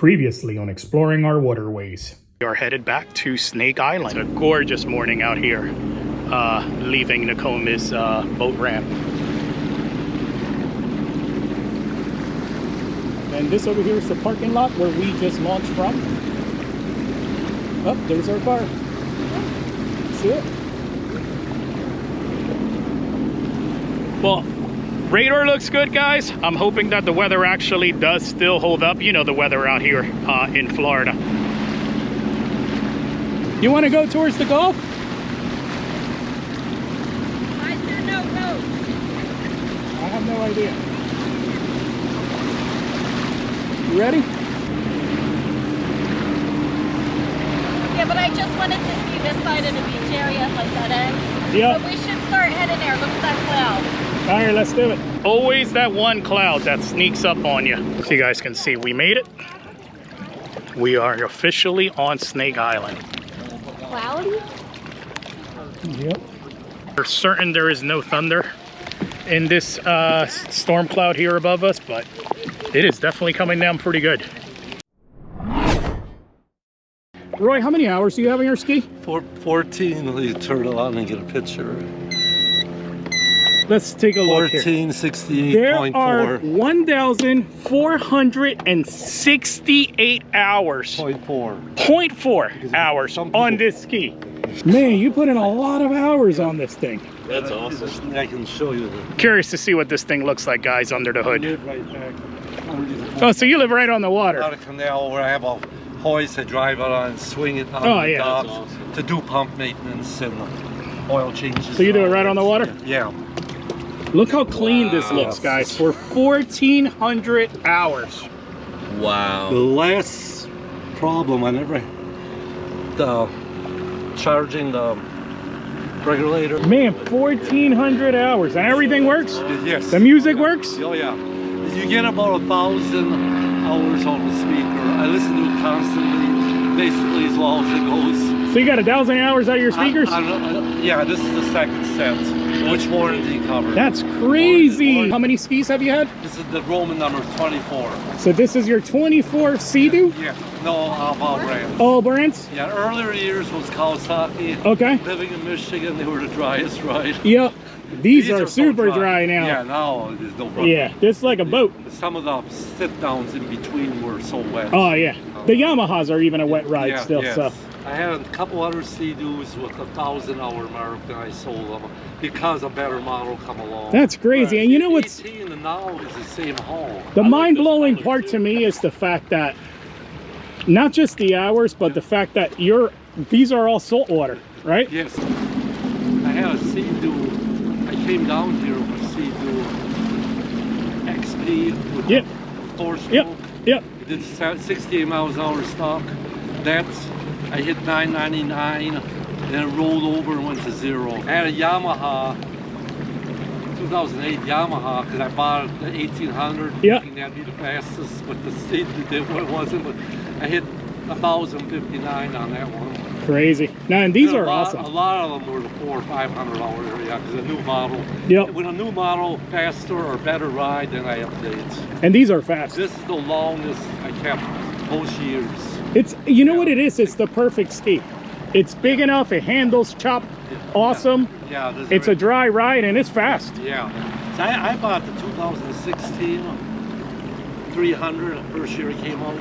Previously on Exploring Our Waterways. We are headed back to Snake Island. It's a gorgeous morning out here, leaving Nokomis boat ramp. And this over here is the parking lot where we just launched from. Oh, there's our car. See it? Well, radar looks good, guys. I'm hoping that the weather actually does still hold up. You know the weather out here in Florida. You want to go towards the Gulf? I do no go. I have no idea. You ready? Yeah, but I just wanted to see this side of the beach area, like that end. Yeah. But we should start heading there. Look at that cloud. All right, let's do it. Always that one cloud that sneaks up on you. So you guys can see, we made it. We are officially on Snake Island. Cloudy? Yep. We're certain there is no thunder in this storm cloud here above us, but it is definitely coming down pretty good. Roy, how many hours do you have on your ski? 14. You turn it on and get a picture. Let's take a look here. 1468.4. There are 1,468 hours. 0.4 hours on this ski. Man, you put in a lot of hours on this thing. That's awesome. I can show you. Curious to see what this thing looks like, guys, under the hood. I live right back. Oh, so you live right on the water. Out of canal where I have a hoist I drive it on and swing it on the docks to do pump maintenance and oil changes. So you do it right on the water? Yeah. Look how clean this looks, guys, for 1,400 hours. Wow. The last problem I never charging the regulator. Man, 1,400 hours, and everything works? Yes. The music works? Oh yeah. You get about 1,000 hours on the speaker. I listen to it constantly, basically as long as it goes. So you got 1,000 hours out of your speakers? Yeah, this is the second set, which warranty covers. That's crazy. How many skis have you had? This is the Roman number 24. So this is your 24 SeaDoo? Yeah, no, all brands. All brands? Yeah, earlier years was Kawasaki. Okay. Living in Michigan, they were the driest ride. Yep. These are so super dry now. Yeah, now there's no problem. Yeah, this is like a boat. Some of the sit-downs in between were so wet. Oh yeah. The Yamahas are even a wet ride Yeah, still. yes. So. I had a couple other SeaDoos with 1,000-hour mark, and I sold them because a better model come along. That's crazy. And you know what's 18 and now is the same hull. the mind-blowing part to me is the fact that not just the hours, but the fact that these are all salt water, right? Yes. I had a SeaDoo. I came down here with SeaDoo XP with Yep. four stroke. Yep. Yep. It did 68 miles an hour stock. That's I hit 999, then it rolled over and went to 0. I had a Yamaha, 2008 Yamaha, because I bought the 1800, thinking that'd be the fastest, but the seat it wasn't. But I hit 1,059 on that one. Crazy. Now, and these are awesome. A lot of them were the 400 or 500 hour area because a new model. Yep. When a new model faster or better ride, then I update. And these are fast. This is the longest I kept most years. It's, you know what it is? It's the perfect ski. It's big enough, it handles chop awesome. Yeah. It's a dry ride and it's fast. Yeah. So I bought the 2016 300 the first year it came out.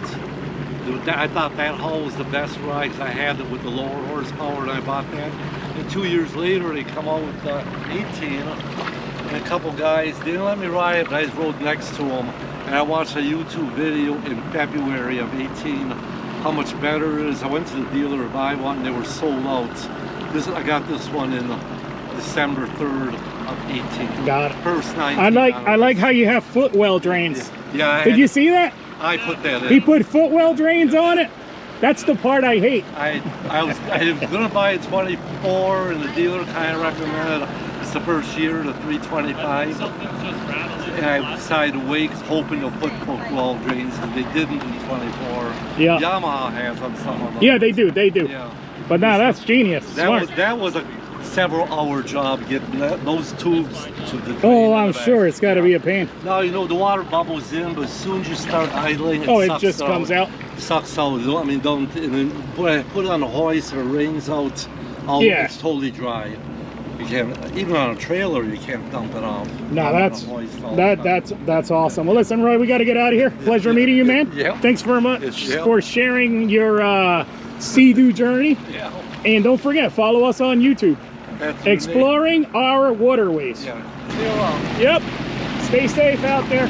I thought that hull was the best ride because I had it with the lower horsepower and I bought that. And 2 years later they come out with the 18 and a couple guys didn't let me ride it, but I just rode next to them. And I watched a YouTube video in February of 18 how much better it is. I went to the dealer to buy one and they were sold out. I got this one in December 3rd of 18. Got it. First 19 I like how you have footwell drains. Yeah. Did you see that? I put that in. He put footwell drains on it. That's the part I hate. I was gonna buy a 24 and the dealer kind of recommended it's the first year the 325. And I decided to wait hoping they'll put footwell drains and they didn't in 24. Yeah. Yamaha has on some of them. Yeah, they do. Yeah. But now that's genius. Smart. That was a several hour job getting those tubes to the drain. Oh, in I'm the back. sure it's got to be a pain. Now, you know, the water bubbles in, but as soon as you start idling, Oh, it sucks just comes out. Sucks out. I mean, don't, and then put it on a hoist or it rains out. Yeah. It's totally dry. You can't, even on a trailer, you can't dump it off. No, On that's a hoist all the time. that's awesome. Well, listen, Roy, we got to get out of here. Pleasure meeting you, man. Yeah. Thanks very much Yeah. for sharing your SeaDoo journey. Yeah. And don't forget, follow us on YouTube. That's your Exploring our waterways. name. Yeah. See you around. Yep. Stay safe out there.